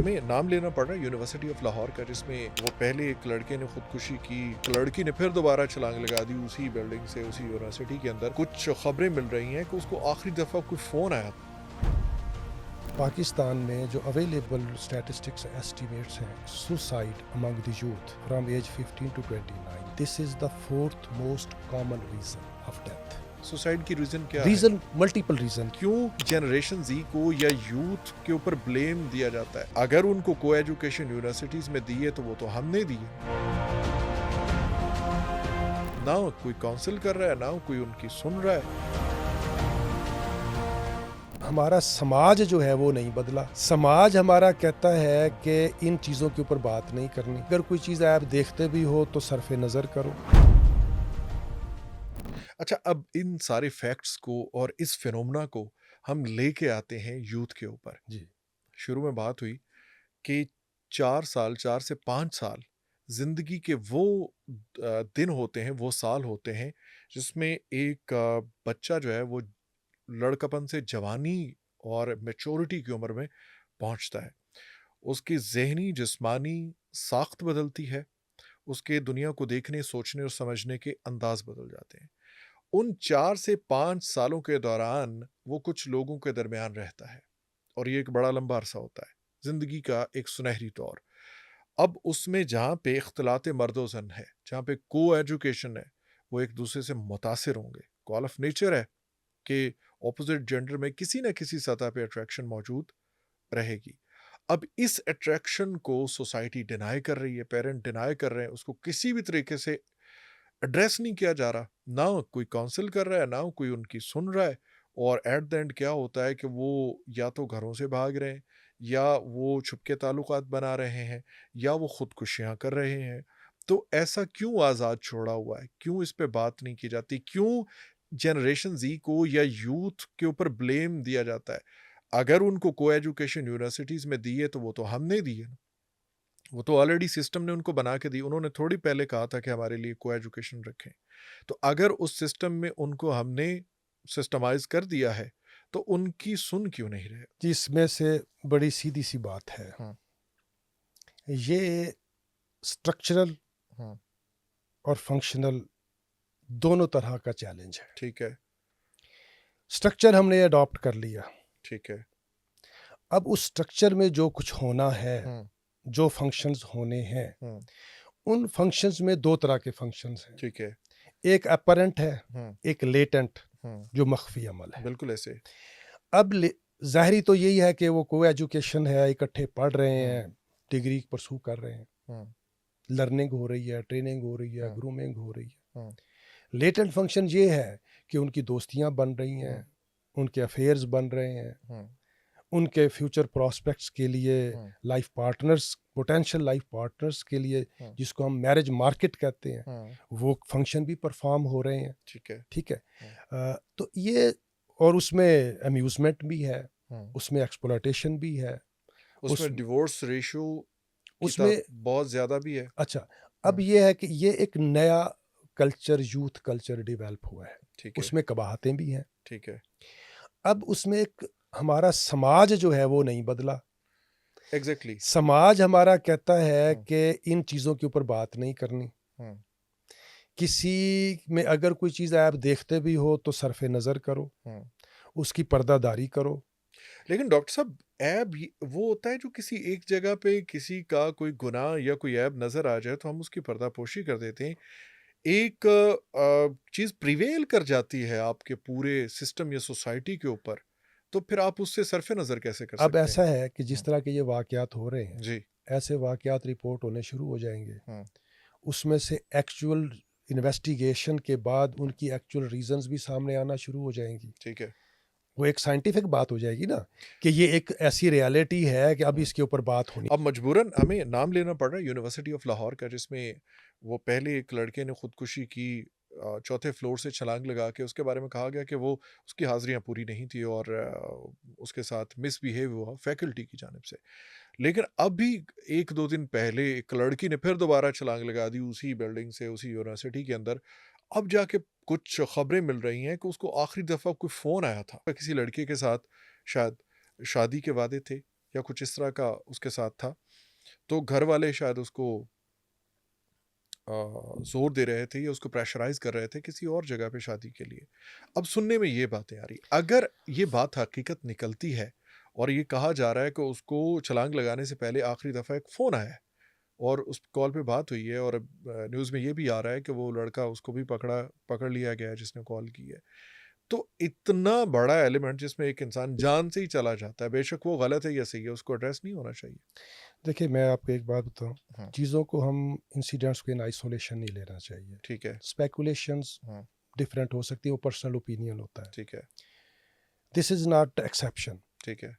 ہمیں نام لینا پڑ رہا ہے یونیورسٹی آف لاہور کا، جس میں وہ پہلے ایک لڑکے نے خودکشی کی، لڑکی نے پھر دوبارہ چھلانگ لگا دی اسی بلڈنگ سے، اسی یونیورسٹی کے اندر۔ کچھ خبریں مل رہی ہیں کہ اس کو آخری دفعہ کوئی فون آیا تھا۔ پاکستان میں جو اویلیبل اسٹیٹسٹکس ایسٹیمیٹس ہیں suicide among the youth from age 15 to 29، this is the 4th most common reason of death. Suicide کی ریزن کیا ہے؟ Reason multiple reason. کیوں جنریشن زی کو یا یوتھ کے اوپر بلیم دیا جاتا ہے؟ اگر ان کو کو ایجوکیشن یونیورسٹیز میں دی ہے تو وہ تو ہم نے دی ہے۔ نہ کوئی کاؤنسل کر رہا ہے، نہ کوئی ان کی سن رہا ہے۔ ہمارا سماج جو ہے وہ نہیں بدلا۔ سماج ہمارا کہتا ہے کہ ان چیزوں کے اوپر بات نہیں کرنی، اگر کوئی چیز آپ دیکھتے بھی ہو تو صرف نظر کرو۔ اچھا، اب ان سارے فیکٹس کو اور اس فینومنا کو ہم لے کے آتے ہیں یوتھ کے اوپر۔ جی، شروع میں بات ہوئی کہ 4 سے 5 سال زندگی کے وہ دن ہوتے ہیں، وہ سال ہوتے ہیں جس میں ایک بچہ جو ہے وہ لڑکپن سے جوانی اور میچورٹی کی عمر میں پہنچتا ہے۔ اس کی ذہنی جسمانی ساخت بدلتی ہے، اس کے دنیا کو دیکھنے، سوچنے اور سمجھنے کے انداز بدل جاتے ہیں۔ ان 4 سے 5 سالوں کے دوران وہ کچھ لوگوں کے درمیان رہتا ہے، اور یہ ایک بڑا لمبا عرصہ ہوتا ہے، زندگی کا ایک سنہری دور۔ اب اس میں جہاں پہ اختلاط مرد و زن ہے، جہاں پہ کو ایجوکیشن ہے، وہ ایک دوسرے سے متاثر ہوں گے۔ کال آف نیچر ہے کہ اپوزٹ جینڈر میں کسی نہ کسی سطح پہ اٹریکشن موجود رہے گی۔ اب اس اٹریکشن کو سوسائٹی ڈینائی کر رہی ہے، پیرنٹ ڈینائی کر رہے ہیں، اس کو کسی بھی طریقے سے ایڈریس نہیں کیا جا رہا، نہ کوئی کاؤنسل کر رہا ہے، نہ کوئی ان کی سن رہا ہے، اور ایٹ دا اینڈ کیا ہوتا ہے کہ وہ یا تو گھروں سے بھاگ رہے ہیں، یا وہ چھپ کے تعلقات بنا رہے ہیں، یا وہ خودکشیاں کر رہے ہیں۔ تو ایسا کیوں آزاد چھوڑا ہوا ہے؟ کیوں اس پہ بات نہیں کی جاتی؟ کیوں جنریشن زی کو یا یوتھ کے اوپر بلیم دیا جاتا ہے؟ اگر ان کو کو ایجوکیشن یونیورسٹیز میں دی ہے تو وہ تو ہم نے دی ہے نا، وہ تو آلریڈی سسٹم نے ان کو بنا کے دی۔ انہوں نے تھوڑی پہلے کہا تھا کہ ہمارے لیے کو ایجوکیشن رکھیں۔ تو اگر اس سسٹم میں ان کو ہم نے سسٹمائز کر دیا ہے تو ان کی سن کیوں نہیں رہے؟ جی، اس میں سے بڑی سیدھی سی بات ہے، یہ اسٹرکچرل اور فنکشنل دونوں طرح کا چیلنج ہے۔ ٹھیک ہے، اسٹرکچر ہم نے اڈاپٹ کر لیا، ٹھیک ہے، اب اس اسٹرکچر میں جو کچھ ہونا ہے، جو فنکشنز ہونے ہیں، ان فنکشنز میں 2 طرح کے فنکشنز ہیں۔ ٹھیک ہے، ایک اپرنٹ ہے، ایک لیٹنٹ جو مخفی عمل ہے۔ بالکل ایسے۔ اب ظاہری تو یہی ہے کہ وہ کو ایجوکیشن ہے، اکٹھے پڑھ رہے ہیں، ڈگری پرسو کر رہے ہیں، لرننگ ہو رہی ہے، ٹریننگ ہو رہی ہے، گرومنگ ہو رہی ہے۔ لیٹنٹ فنکشن یہ ہے کہ ان کی دوستیاں بن رہی ہیں، ان کے افیئرز بن رہے ہیں، ان کے فیوچر پراسپیکٹس کے لیے life partners, potential life partners کے لیے جس کو ہم میرج مارکیٹ کہتے ہیں، وہ فنکشن بھی پرفارم ہو رہے ہیں۔ ٹھیک ہے، تو یہ، اور اس میں امیوزمنٹ بھی ہے، اس میں ایکسپلوٹیشن بھی ہے، اس میں ڈیورس ریشو اس میں بہت زیادہ بھی ہے۔ اچھا، اب یہ ہے کہ یہ ایک نیا کلچر، یوتھ کلچر ڈیولپ ہوا ہے، اس میں قباحتیں بھی ہیں۔ ٹھیک ہے، اب اس میں ایک ہمارا سماج جو ہے وہ نہیں بدلا۔ ایگزیکٹلی۔ سماج ہمارا کہتا ہے کہ ان چیزوں کے اوپر بات نہیں کرنی، کسی میں اگر کوئی چیز آپ دیکھتے بھی ہو تو صرف نظر کرو، اس کی پردہ داری کرو۔ لیکن ڈاکٹر صاحب، عیب وہ ہوتا ہے جو کسی ایک جگہ پہ کسی کا کوئی گناہ یا کوئی عیب نظر آ جائے تو ہم اس کی پردہ پوشی کر دیتے ہیں۔ ایک چیز پریویل کر جاتی ہے آپ کے پورے سسٹم یا سوسائٹی کے اوپر، تو پھر آپ اس سے صرف نظر کیسے کر سکتے ہیں؟ اب ایسا ہے کہ جس طرح کے یہ واقعات ہو رہے ہیں، جی، ایسے واقعات رپورٹ ہونے شروع ہو جائیں گے، اس میں سے ایکچول انویسٹیگیشن کے بعد ان کی ایکچول ریزنز بھی سامنے آنا شروع ہو جائیں گی۔ ٹھیک ہے، وہ ایک سائنٹیفک بات ہو جائے گی نا، کہ یہ ایک ایسی ریالٹی ہے کہ اب اس کے اوپر بات ہونی۔ اب مجبوراً ہمیں نام لینا پڑ رہا ہے یونیورسٹی آف لاہور کا، جس میں وہ پہلے ایک لڑکے نے خودکشی کی 4تھے فلور سے چھلانگ لگا کے۔ اس کے بارے میں کہا گیا کہ وہ اس کی حاضریاں پوری نہیں تھی اور اس کے ساتھ مس بیہیو ہوا فیکلٹی کی جانب سے۔ لیکن اب بھی 1-2 دن پہلے ایک لڑکی نے پھر دوبارہ چھلانگ لگا دی اسی بلڈنگ سے، اسی یونیورسٹی کے اندر۔ اب جا کے کچھ خبریں مل رہی ہیں کہ اس کو آخری دفعہ کوئی فون آیا تھا، کسی لڑکے کے ساتھ شاید شادی کے وعدے تھے، یا کچھ اس طرح کا اس کے ساتھ تھا. تو گھر والے شاید اس کو زور دے رہے تھے یا اس کو پریشرائز کر رہے تھے کسی اور جگہ پہ شادی کے لیے. اب سننے میں یہ باتیں آ رہی, اگر یہ بات حقیقت نکلتی ہے اور یہ کہا جا رہا ہے کہ اس کو چھلانگ لگانے سے پہلے آخری دفعہ ایک فون آیا ہے اور اس کال پہ بات ہوئی ہے, اور نیوز میں یہ بھی آ رہا ہے کہ وہ لڑکا اس کو بھی پکڑ لیا گیا ہے جس نے کال کی ہے, تو اتنا بڑا ایلیمنٹ جس میں ایک انسان جان سے ہی چلا جاتا ہے, بے شک وہ غلط ہے یا صحیح ہے, اس کو ایڈریس نہیں ہونا چاہیے. دیکھیے میں آپ کو ایک بات بتاؤں, چیزوں کو ہم انسیڈنٹس کو ان آئسولیشن نہیں لینا چاہیے. ٹھیک ہے, اسپیکولیشنز ڈفرینٹ ہو سکتی ہیں, وہ پرسنل اوپینین ہوتا ہے. ٹھیک ہے, دس از ناٹ ایکسیپشن. ٹھیک ہے.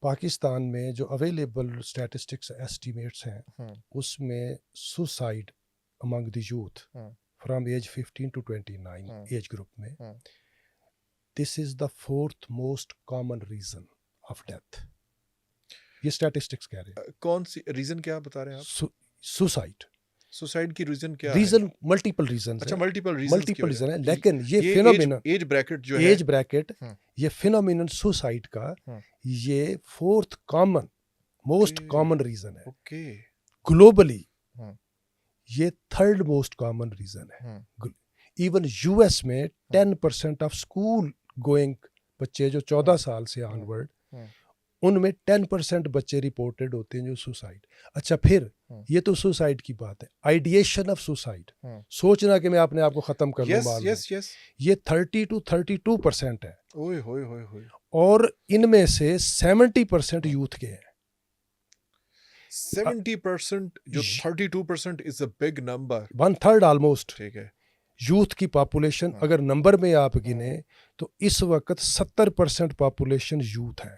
پاکستان میں جو اویلیبل اسٹیٹسٹکس ایسٹیمیٹس ہیں اس میں suicide among the youth from age 15 to 29 age group میں this is the 4th most common reason of death. یہ اسٹیٹسٹکس کہہ رہے ہیں. کون سی ریزن کیا بتا رہے ہیں آپ؟ سوسائڈ. سوسائڈ کی ریزن کیا ریزن ملٹیپل ریزنز. اچھا, ملٹیپل ریزن ہے, لیکن یہ فینومینا ایج بریکٹ جو ہے, ایج بریکٹ, یہ فینومینا سوسائڈ کا یہ 4th common most common reason ہے. گلوبلی یہ 3rd موسٹ کامن ریزن ہے. ایون یو ایس میں 10% آف اسکول گوئنگ بچے جو 14 سال سے آنورڈ, ان میں 10% بچے رپورٹڈ ہوتے ہیں جو سوسائڈ. اچھا پھر یہ تو سوسائڈ کی بات ہے. آئیڈیشن آف سوسائڈ, سوچنا کہ میں اپنے آپ کو ختم کر لوں, یہ 30 to 32% ہے. اور ان میں سے 70% یوتھ کے ہیں. 70% جو 32% is a big number. 1/3 almost. ٹھیک ہے. یوتھ کی پاپولیشن اگر نمبر میں آپ گنے تو اس وقت 70% پاپولیشن یوتھ ہے.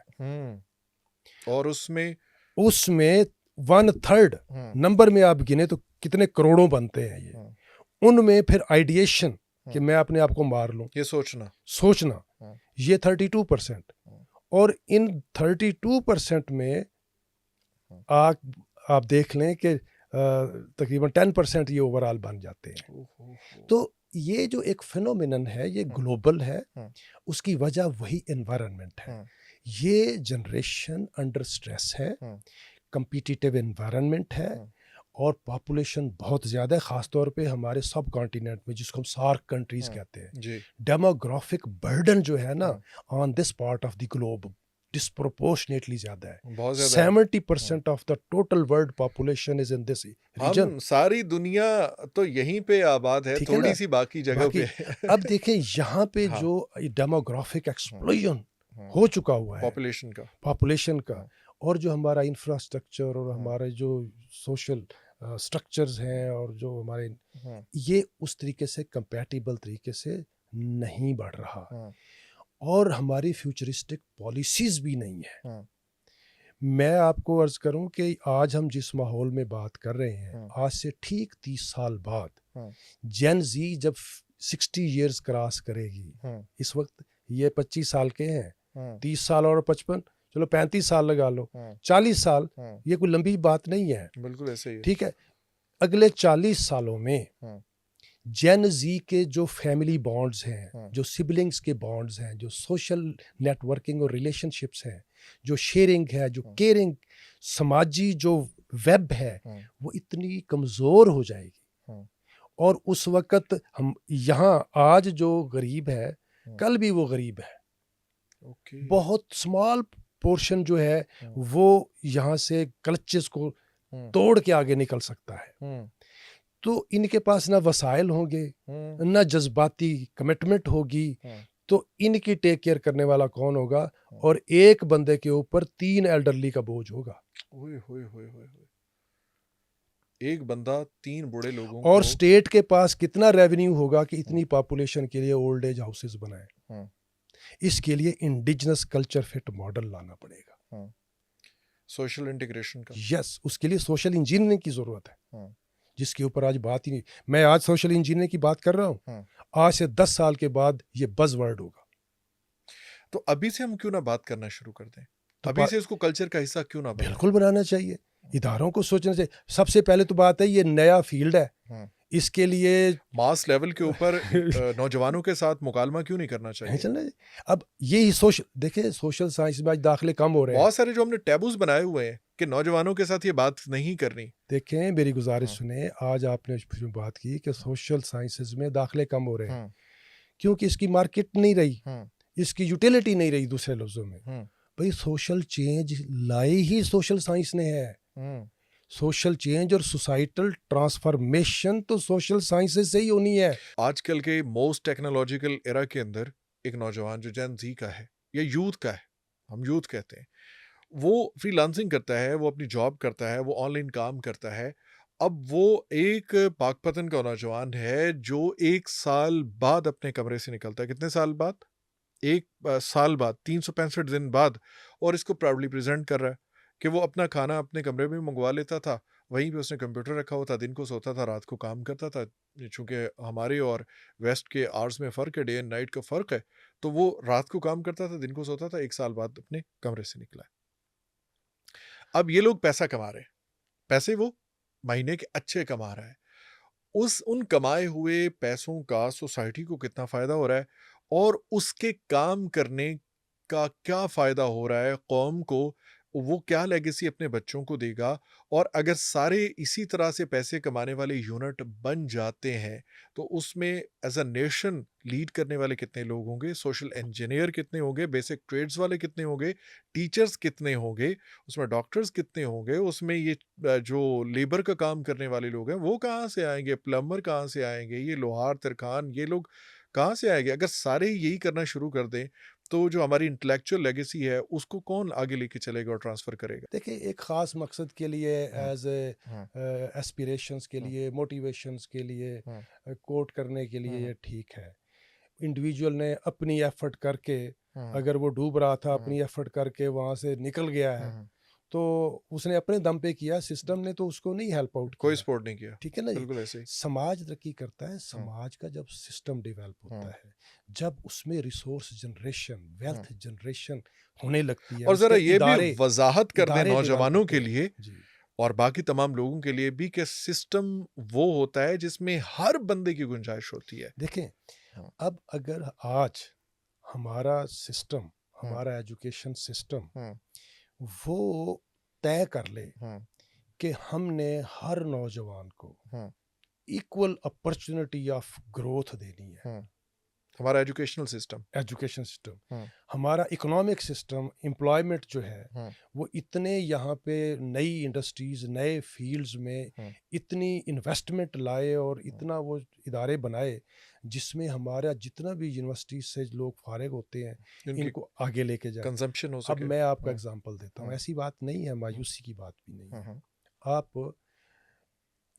اور اس میں 1/3 نمبر میں آپ گنے تو کتنے کروڑوں بنتے ہیں یہ. ان میں پھر آئیڈیشن کہ میں اپنے آپ کو مار لوں, یہ سوچنا یہ 32%. اور ان 32% میں آپ دیکھ لیں کہ تقریباً 10% یہ اوور آل بن جاتے ہیں. تو یہ جو ایک فینومینن ہے یہ گلوبل ہے. اس کی وجہ وہی انوائرنمنٹ ہے. یہ جنریشن انڈر سٹریس ہے, کمپیٹیٹیو انوائرنمنٹ ہے, اور پاپولیشن بہت زیادہ ہے, خاص طور پہ ہمارے سب کانٹیننٹ میں جس کو ہم سارک کنٹریز کہتے ہیں. ڈیموگرافک برڈن جو ہے نا on this part of the globe disproportionately زیادہ ہے. 70% of the total world population is in this region. ساری دنیا تو یہیں پہ آباد ہے, تھوڑی سی باقی جگہ پہ. اب دیکھیں یہاں پہ جو ڈیموگرافک ایکسپلوژن ہو چکا ہوا ہے پاپولیشن کا, اور جو ہمارا انفراسٹرکچر اور ہمارے جو سوشل سٹرکچرز ہیں اور جو ہمارے یہ اس طریقے سے کمپیٹیبل طریقے سے نہیں بڑھ رہا, اور ہماری فیوچرسٹک پالیسیز بھی نہیں ہیں. میں آپ کو عرض کروں کہ آج ہم جس ماحول میں بات کر رہے ہیں, آج سے ٹھیک 30 سال بعد جین زی جب 60 ایئرز کراس کرے گی, اس وقت یہ 25 سال کے ہیں, 30 سال اور 55, چلو 35 سال لگا لو, 40 سال, یہ کوئی لمبی بات نہیں ہے. بالکل ایسے ہی. ٹھیک ہے. اگلے 40 سالوں میں جین زی کے جو فیملی بانڈز ہیں, جو سبلنگز کے بانڈز ہیں, جو سوشل نیٹ ورکنگ اور ریلیشن شپس ہیں, جو شیئرنگ ہے, جو کیئرنگ, سماجی جو ویب ہے, وہ اتنی کمزور ہو جائے گی. اور اس وقت ہم یہاں آج جو غریب ہے کل بھی وہ غریب ہے. بہت اسمال پورشن جو ہے وہ یہاں سے کلچز کو توڑ کے آگے نکل سکتا ہے. تو ان کے پاس نہ وسائل ہوں گے, نہ جذباتی کمٹمنٹ ہوگی, تو ان کی ٹیک کیئر کرنے والا کون ہوگا؟ اور ایک بندے کے اوپر 3 ایلڈرلی کا بوجھ ہوگا. ایک بندہ 3 بوڑھے لوگوں اور اسٹیٹ کے پاس کتنا ریونیو ہوگا کہ اتنی پاپولیشن کے لیے اولڈ ایج ہاؤسز بنائیں. اس کے لیے انڈیجنس کلچر فٹ ماڈل لانا پڑے گا, سوشل انٹیگریشن کا. یس, اس کے لیے سوشل انجینئرنگ کی ضرورت ہے, جس کے اوپر آج بات ہی نہیں. میں آج سوشل انجینئرنگ کی بات کر رہا ہوں, آج سے 10 سال کے بعد یہ بز ورڈ ہوگا. تو ابھی سے ہم کیوں نہ بات کرنا شروع کر دیں, ابھی سے اس کو کلچر کا حصہ کیوں نہ بالکل بنانا چاہیے. اداروں کو سوچنا چاہیے. سب سے پہلے تو بات ہے یہ نیا فیلڈ ہے, اس کے لیے ماس لیول کے اوپر نوجوانوں کے ساتھ مکالمہ کیوں نہیں کرنا چاہیے؟ اب یہی دیکھیں سوشل سائنس میں آج داخلے کم ہو رہے ہیں. بہت سارے جو ہم نے ٹیبوز بنائے ہوئے ہیں کہ نوجوانوں کے ساتھ یہ بات نہیں کرنی. دیکھیں میری گزارش سنیں, آج آپ نے بات کی کہ سوشل سائنسز میں داخلے کم ہو رہے ہیں کیونکہ اس کی مارکیٹ نہیں رہی, اس کی یوٹیلیٹی نہیں رہی. دوسرے لفظوں میں بھئی سوشل چینج لائی ہی سوشل سائنس نے ہے. سوشل چینج اور سوسائٹل ٹرانسفارمیشن تو سوشل سائنسز سے ہی ہونی ہے. آج کل کے موسٹ ٹیکنالوجیکل ایرا کے اندر ایک نوجوان جو جین زی کا ہے یا یوتھ کا ہے, ہم یوتھ کہتے ہیں, وہ فری لانسنگ کرتا ہے, وہ اپنی جاب کرتا ہے, وہ آن لائن کام کرتا ہے. اب وہ ایک پاک پتن کا نوجوان ہے جو 1 سال بعد اپنے کمرے سے نکلتا ہے. کتنے سال بعد؟ 1 سال بعد, 365 دن بعد, اور اس کو پراؤڈلی پریزنٹ کر رہا ہے کہ وہ اپنا کھانا اپنے کمرے میں منگوا لیتا تھا, وہیں پہ اس نے کمپیوٹر رکھا ہوا تھا, دن کو سوتا تھا, رات کو کام کرتا تھا. چونکہ ہمارے اور ویسٹ کے آورز میں فرق ہے, ڈے اینڈ نائٹ کا فرق ہے, تو وہ رات کو کام کرتا تھا, دن کو سوتا تھا. 1 سال بعد اپنے کمرے سے نکلا ہے. اب یہ لوگ پیسہ کما رہے ہیں, پیسے وہ مہینے کے اچھے کما رہا ہے. ان کمائے ہوئے پیسوں کا سوسائٹی کو کتنا فائدہ ہو رہا ہے, اور اس کے کام کرنے کا کیا فائدہ ہو رہا ہے قوم کو, وہ کیا لیگیسی اپنے بچوں کو دے گا. اور اگر سارے اسی طرح سے پیسے کمانے والے یونٹ بن جاتے ہیں تو اس میں ایز اے نیشن لیڈ کرنے والے کتنے لوگ ہوں گے, سوشل انجینئر کتنے ہوں گے, بیسک ٹریڈز والے کتنے ہوں گے, ٹیچرز کتنے ہوں گے, اس میں ڈاکٹرز کتنے ہوں گے, اس میں یہ جو لیبر کا کام کرنے والے لوگ ہیں وہ کہاں سے آئیں گے, پلمبر کہاں سے آئیں گے, یہ لوہار ترکھان, یہ لوگ کہاں سے آئیں گے. اگر سارے یہی کرنا شروع کر دیں تو جو ہماری انٹلیکچوئل لیگیسی ہے اس کو کون آگے لے کے چلے گا اور ٹرانسفر کرے گا؟ دیکھیں ایک خاص مقصد کے لیے, ایز ایسپیریشنز کے لیے, موٹیویشنز کے لیے, کوٹ کرنے کے لیے یہ ٹھیک ہے. انڈیویجول نے اپنی ایفرٹ کر کے, اگر وہ ڈوب رہا تھا اپنی ایفرٹ کر کے وہاں سے نکل گیا ہے تو اس نے اپنے دم پہ کیا, سسٹم نے تو اس کو نہیں ہیلپ آؤٹ کیا, کوئی سپورٹ نہیں کیا. ٹھیک ہے نا. بالکل ایسے ہی سماج ترقی کرتا ہے, سماج کا جب سسٹم ڈیولپ ہوتا ہے, جب اس میں ریسورس جنریشن, ویلتھ جنریشن ہونے لگتی ہے. اور ذرا یہ بھی وضاحت کر دیں نوجوانوں کے لیے اور باقی تمام لوگوں کے لیے بھی کہ سسٹم وہ ہوتا ہے جس میں ہر بندے کی گنجائش ہوتی ہے. دیکھیں اب اگر آج ہمارا سسٹم, ہمارا ایجوکیشن سسٹم وہ طے کر لے کہ ہم نے ہر نوجوان کو ایکول اپرچونٹی آف گروتھ دینی ہے. ہمارا ایجوکیشن سسٹم, ہمارا اکنامک سسٹم, امپلائمنٹ جو ہے وہ اتنے یہاں پہ نئی انڈسٹریز, نئے فیلڈز میں اتنی انویسٹمنٹ لائے اور اتنا وہ ادارے بنائے جس میں ہمارا جتنا بھی یونیورسٹیز سے لوگ فارغ ہوتے ہیں ان کو آگے لے کے جائیں, کنزمپشن ہو سکے. اب میں آپ کا اگزامپل دیتا ہوں, ایسی بات نہیں ہے, مایوسی کی بات بھی نہیں ہے. آپ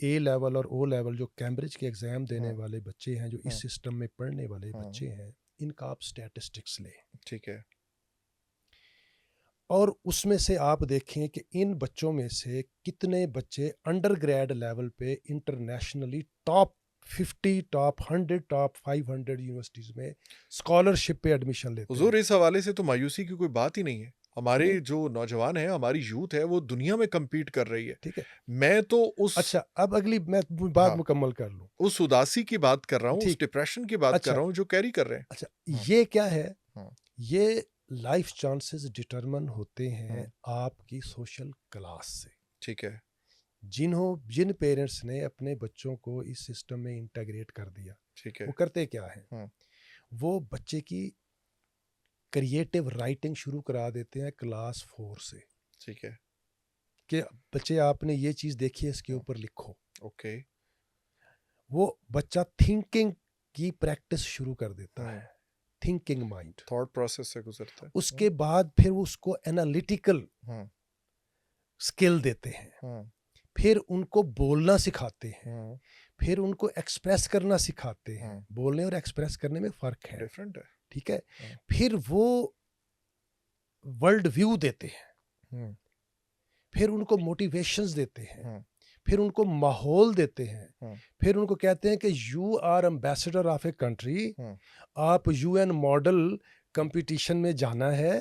اے لیول اور او لیول جو کیمبرج کے ایگزام دینے والے بچے ہیں, جو اس سسٹم میں پڑھنے والے بچے ہیں, ان کا آپ سٹیٹسٹکس لیں, ٹھیک ہے, اور اس میں سے آپ دیکھیں کہ ان بچوں میں سے کتنے بچے انڈر گریڈ لیول پہ internationally top 50, top 100, top 500 universities میں اسکالرشپ پہ ایڈمیشن لیتے ہیں. حضور اس حوالے سے تو مایوسی کی کوئی بات ہی نہیں ہے. ہمارے جو نوجوان ہیں, ہماری یوتھ ہے, وہ دنیا میں کمپیٹ کر رہی ہے. ٹھیک ہے, میں تو اس اچھا اب اگلی میں بات مکمل کر لوں, اس اداسی کی بات کر رہا ہوں, اس ڈپریشن کی بات کر رہا ہوں جو کیری کر رہے ہیں. اچھا یہ کیا ہے, یہ لائف چانسز ڈٹرمن ہوتے ہیں آپ کی سوشل کلاس سے. ٹھیک ہے, جن پیرنٹس نے اپنے بچوں کو اس سسٹم میں انٹیگریٹ کر دیا, ٹھیک ہے, وہ کرتے کیا ہیں, وہ بچے کی کریٹیو رائٹنگ شروع کرا دیتے ہیں کلاس 4 سے. ٹھیک ہے, کہ بچے آپ نے یہ چیز دیکھی ہے, اس کے اوپر لکھو. اوکے, وہ بچہ تھنکنگ کی پریکٹس شروع کر دیتا ہے, تھنکنگ مائنڈ, تھاٹ پروسیس سے گزرتا ہے. اس کے بعد پھر اس کو انالیٹیکل سکل دیتے ہیں, پھر ان کو بولنا سکھاتے ہیں, پھر ان کو ایکسپریس کرنا سکھاتے ہیں. بولنے اور ایکسپریس کرنے میں فرق ہے, ڈیفرنٹ ہے. ٹھیک ہے, پھر وہ ورلڈ ویو دیتے ہیں, پھر ان کو موٹیویشنز دیتے ہیں, پھر ان کو ماحول دیتے ہیں, پھر ان کو کہتے ہیں کہ you are ambassador of a country, آپ یو این ماڈل کمپٹیشن میں جانا ہے,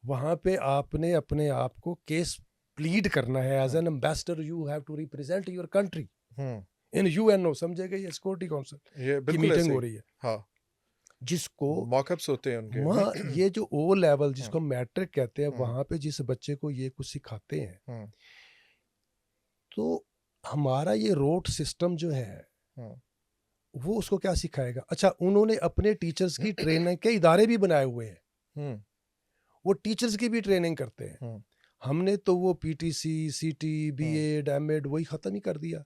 وہاں پہ آپ نے اپنے آپ کو کیس پلیڈ کرنا ہے, as an ambassador you have to represent your country in UNO سمجھے گا، یہ سیکورٹی کونسل یہ کی بالکل میٹنگ ایسے ہو ہی، رہی ہے، ہاں جس کو موک اپس ہوتے ہیں ان کے، وہاں یہ جو O لیول جس کو میٹرک کہتے ہیں، ہاں وہاں پہ جس بچے کو یہ کچھ سکھاتے ہیں، ہاں تو ہمارا یہ روٹ سسٹم جو ہے ہاں وہ اس کو کیا سکھائے گا؟ اچھا انہوں نے اپنے ٹیچرز کی ٹریننگ کے ادارے بھی بنائے ہوئے ہیں، ہاں وہ ٹیچرز کی بھی ٹریننگ کرتے ہیں. ہاں ہم نے تو وہ PTC CT B.Ed M.Ed وہی ختم ہی کر دیا.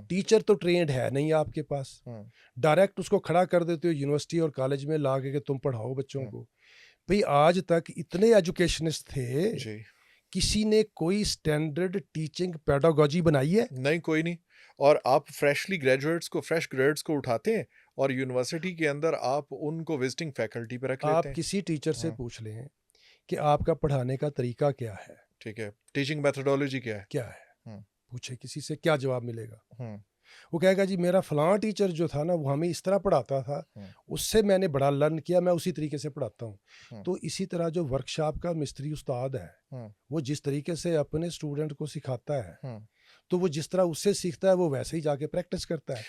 ٹیچر تو ٹرینڈ ہے نہیں آپ کے پاس، ڈائریکٹ اس کو کھڑا کر دیتے ہو یونیورسٹی اور کالج میں لا کے کہ تم پڑھاؤ بچوں کو. بھئی آج تک اتنے ایجوکیشنسٹ تھے، جی کسی نے کوئی سٹینڈرڈ ٹیچنگ پیڈاگوجی بنائی ہے؟ نہیں، کوئی نہیں. اور آپ فریشلی گریجویٹس کو، فریش گریڈس کو اٹھاتے ہیں اور یونیورسٹی کے اندر آپ ان کو وزٹنگ فیکلٹی پہ رکھ لیتے آپ ہیں. کسی ٹیچر سے پوچھ لیں کہ آپ کا پڑھانے کا طریقہ کیا ہے، ٹھیک ہے، ٹیچنگ میتھڈالوجی کیا ہے؟ کیا ہے، پوچھے کسی سے، کیا جواب ملے گا؟ ہاں وہ کہے گا جی میرا فلاں ٹیچر جو تھا نا وہ ہمیں اس طرح پڑھاتا تھا، اس سے میں نے بڑا لرن کیا، میں اسی طریقے سے پڑھاتا ہوں. تو اسی طرح جو ورکشاپ کا مستری استاد ہے وہ جس طریقے سے اپنے اسٹوڈنٹ کو سکھاتا ہے، تو وہ جس طرح اس سے سیکھتا ہے وہ ویسے ہی جا کے پریکٹس کرتا ہے.